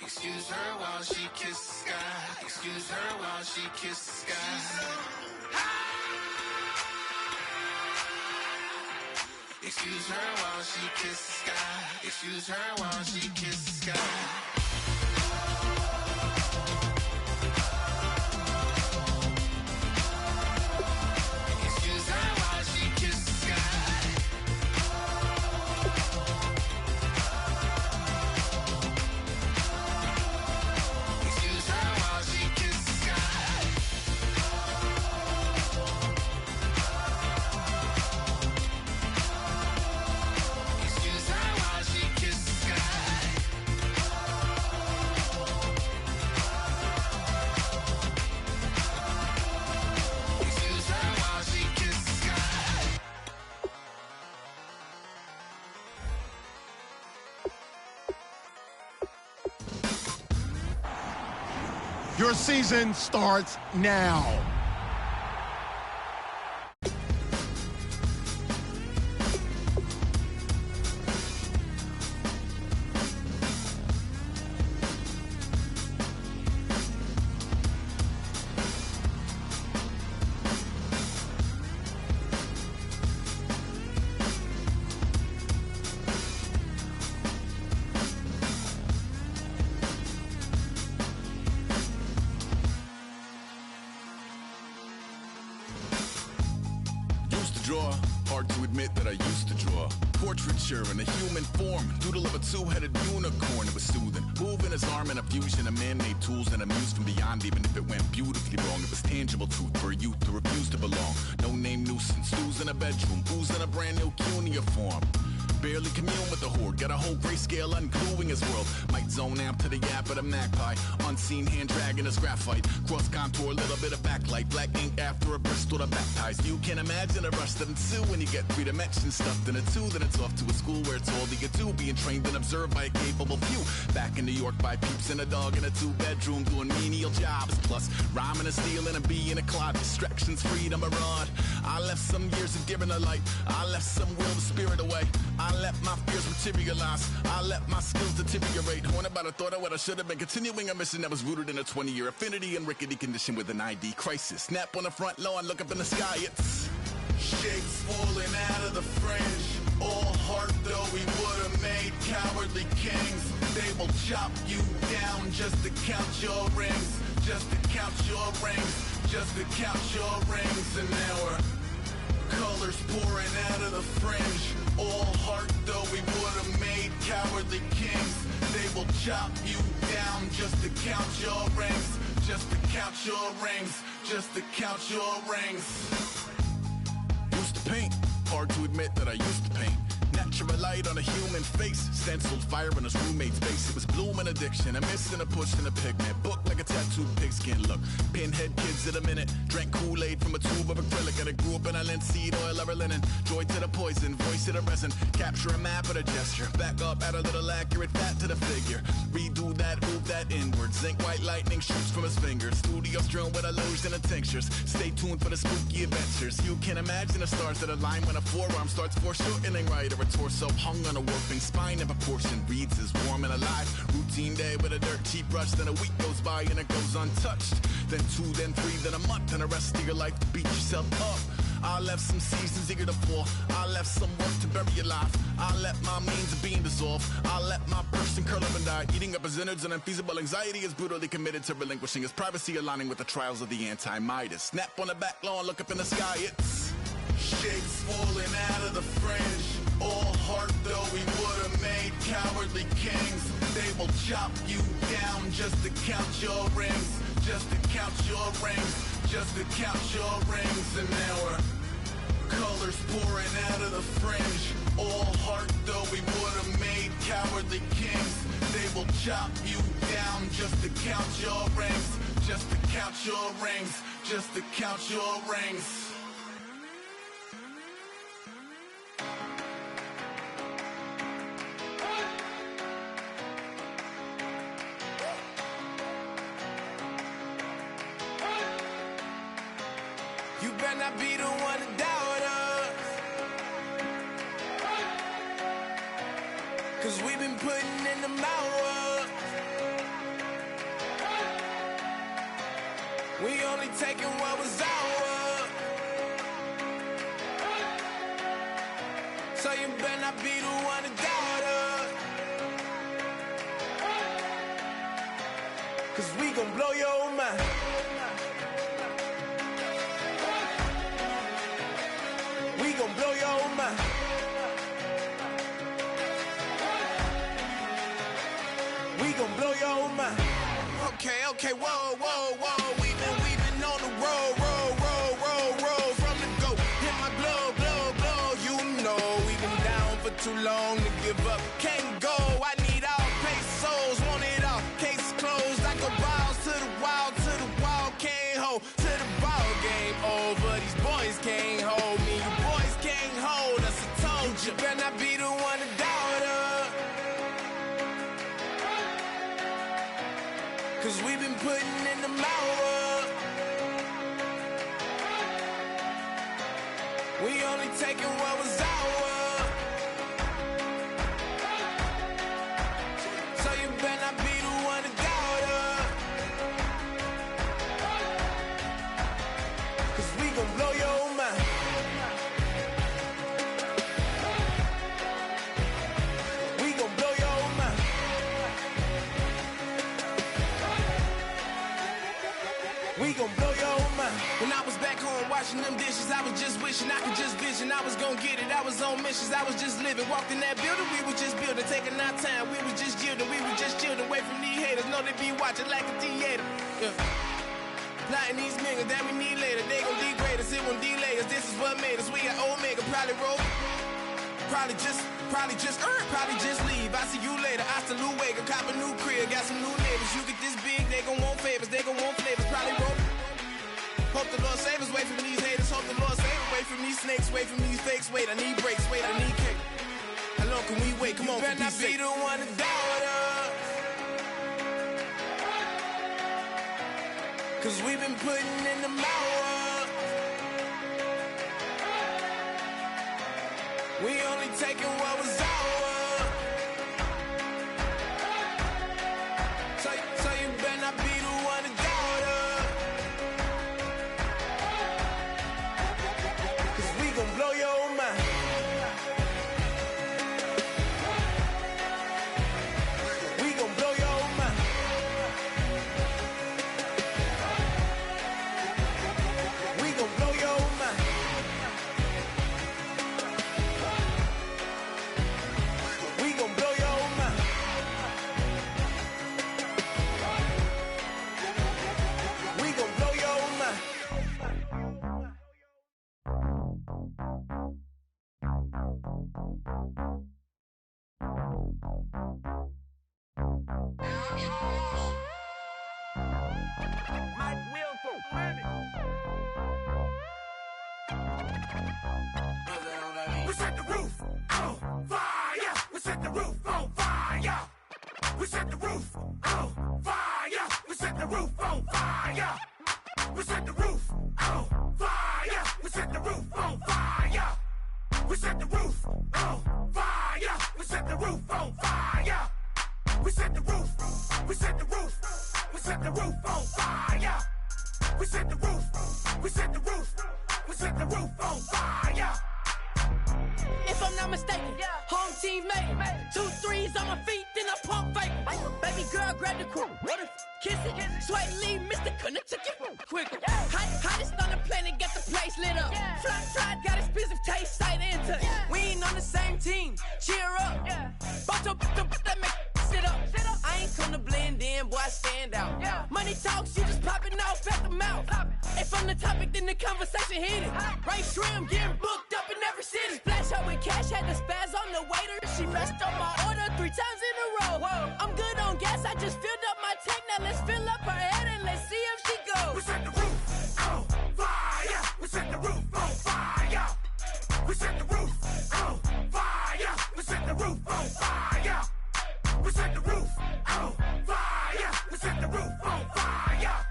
Excuse her while she kiss the sky. Excuse her while she kiss the sky. Excuse her while she kiss the sky. Excuse her while she kiss the sky. Excuse her while she kiss the sky. Excuse her while she kiss the sky. Excuse her while she kiss the sky. Excuse her while she kiss the sky. Your season starts now. Draw. Hard to admit that I used to draw. Portraiture in a human form. Doodle of a two-headed unicorn. It was soothing. Moving his arm in a fusion of man-made tools and a muse from beyond. Even if it went beautifully wrong, it was tangible truth for a youth to refuse to belong. No name nuisance. Stews in a bedroom. Booze in a brand new cuneiform. Barely commune with the horde. Got a whole grayscale ungluing his world. Might zone amp to the yap of the magpie. Unseen hand dragging his graphite. Cross contour, little bit of backlight. Black ink after a Bristol to baptize. You can imagine a rush that ensue when you get three dimensions stuffed in a two. Then it's off to a school where it's all you get to. Being trained and observed by a capable few. Back in New York by peeps and a dog in a two-bedroom doing menial jobs. Plus rhyming and stealing and being a clod. Distractions, freedom, a rod. I left some years of giving a light. I left some will the spirit away. I let my fears materialize. I let my skills deteriorate. Horn about a thought of what I should have been. Continuing a mission that was rooted in a 20-year affinity and rickety condition with an ID crisis. Snap on the front lawn, look up in the sky. It's shapes falling out of the fringe. All heart though we would've made cowardly kings. They will chop you down just to count your rings. Just to count your rings. Just to count your rings. And now we're colors pouring out of the fringe. All heart though we would've made cowardly kings. They will chop you down just to count your rings. Just to count your rings. Just to count your rings. Used to paint. Hard to admit that I used to paint. Natural light on a human face. Stenciled fire in his roommate's face. It was bloom and addiction. A miss and a push and a pigment. Book like a tattooed pigskin look. Pinhead kids in a minute. Drank Kool-Aid from a tube of acrylic. And I grew up in a linseed oil or a linen. Joy to the poison. Voice to the resin. Capture a map with a gesture. Back up, add a little accurate fat to the figure. Redo that, move that inward. Zinc white lightning shoots from his fingers. Studio strewn with illusion and tinctures. Stay tuned for the spooky adventures. You can imagine the stars that align when a forearm starts foreshortening right, or a torso hung on a warping spine in proportion. Reads as warm and alive. Routine day with a dirt cheap brush. Then a week goes by and it goes untouched. Then 2, then 3, then a month, and the rest of your life to beat yourself up. I left some seasons eager to fall. I left some work to bury your life. I let my means of being dissolve. I let my person curl up and die. Eating up his innards and unfeasible anxiety is brutally committed to relinquishing his privacy, aligning with the trials of the anti-Midas. Snap on the back lawn, look up in the sky, it's shapes falling out of the fringe. All heart though we would've made cowardly kings. They will chop you down just to count your rings. Just to count your rings. Just to count your rings. And now we're colors pouring out of the fringe. All heart though we would've made cowardly kings. They will chop you down just to count your rings. Just to count your rings. Just to count your rings. You better not be the one to doubt us, 'cause we've been putting in the hours. We only taking what was ours. So you better not be the one to doubt us, 'cause we gon' blow your mind. We gon' blow your mind. We gon' blow your mind. Okay, whoa. We been on the road. From the go, hit my blow. You know we been down for too long to give up. Can't go. I need all pesos, want it all. Case closed. I go balls to the wall. Can't hold to the ball game over. These boys can't hold me. You boys can't hold us. I told you. Better not be the one to doubt us, 'cause we've been putting in the hours. We only taking what was ours. So you better not be the one to doubt us, 'cause we gon' blow your mind. We gon' blow your mind. We gon' blow your mind. When I was back home washing them dishes, I was just wishing I could just vision. I was gon' get it, I was on missions, I was just living. Walked in that building, we was just building, taking our time. We was just yielding, we was just chilling. Away from these haters, know they be watching like a theater. Yeah. Plotting these niggas that we need later. They gon' degrade us, it won't delay us. This is what made us. We got Omega, probably roll. Probably just leave. I see you later. I salute Wake, cop a new crib, got some new neighbors. You get this big, they gon' want favors, they gon' want flavors. Probably roll. Hope the Lord save us, wait from these haters. Hope the Lord save us, wait from these snakes, wait from these fakes. Wait, I need breaks, wait, I need cake. How long can we wait? Come on, better not be the one to doubt us, 'cause we've been putting in the hours. We only taking what was ours. So you better not be the one to doubt us, 'cause we gon' blow your mind. We set the roof on fire. We set the roof on fire. We set the roof on fire. We set the roof on fire. We set the roof on fire. We set the roof on fire. We set the roof on fire. We set the roof on fire. We set the roof. We set the roof. We set the roof on fire. We set the roof. We set the roof. We set the roof on fire. If I'm not mistaken, home team made it. 2 threes on my feet, then I pump fake. Baby girl, grab the crew. What if kiss it? Sweat leave, Mr. Couldn't took it quicker. Hottest on the planet, get the place lit up. Fly, got expensive taste, sight into. We ain't on the same team. Cheer up. Bunch of that make sit up. I ain't come to blend in, boy, I stand out. Money talks, you just popping off at the mouth. If I'm the topic, then the conversation heated. Right shrimp, getting booked up in every city. Splash out with cash, had the spaz on the waiter. She messed up my order 3 times in a row. I'm good on gas, I just filled up my tank. Now let's fill up her head and let's see if she goes. We set the roof on fire. We set the roof on fire. We set the roof on fire. We set the roof on fire. We set the roof on fire. We set the roof on fire.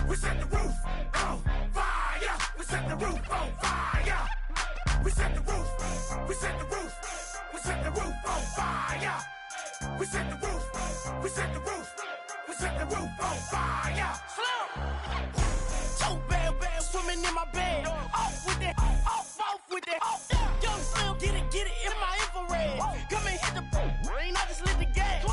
We set the roof on fire. We set the roof on fire. We set the roof. We set the roof. We set the roof on fire. We set the roof. We set the roof. We set the roof on fire. Slow. So bad, swimming in my bed. Off with it, off with it. Young Slim, get it in my infrared. Come and hit the rain, I just lit the gas.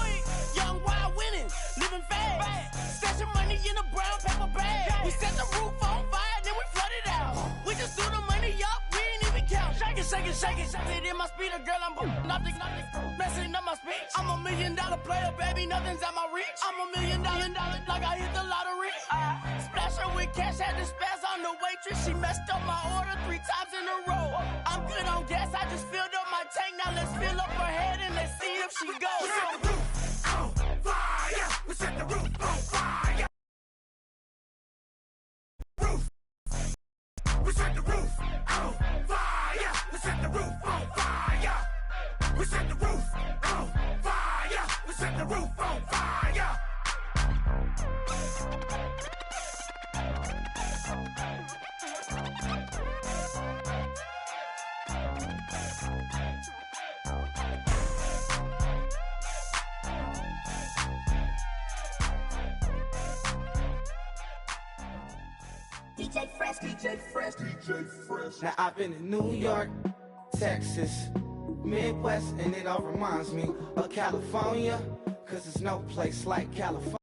Young wild winning, living fast. Stashing money in a brown paper bag. We set the roof on fire, then we flood it out. We just threw the money up, we ain't even count. Shake it, shake it, shake it. Shake it in my speeder, girl, I'm nothing, messing up my speech. I'm $1 million player, baby, nothing's at my reach. I'm $1 million, like I hit the lottery. Splash her with cash, had the spaz on the waitress. She messed up my order 3 times in a row. I'm good on gas, I just filled up my tank. Now let's fill up her head and let's see if she goes. We set the roof on fire. We set the roof on fire. Roof. We set the roof on fire. We set the roof on fire. We set the roof on fire. We set the roof on fire. DJ Fresh. Now I've been in New York, Texas, Midwest, and it all reminds me of California, cause there's no place like California.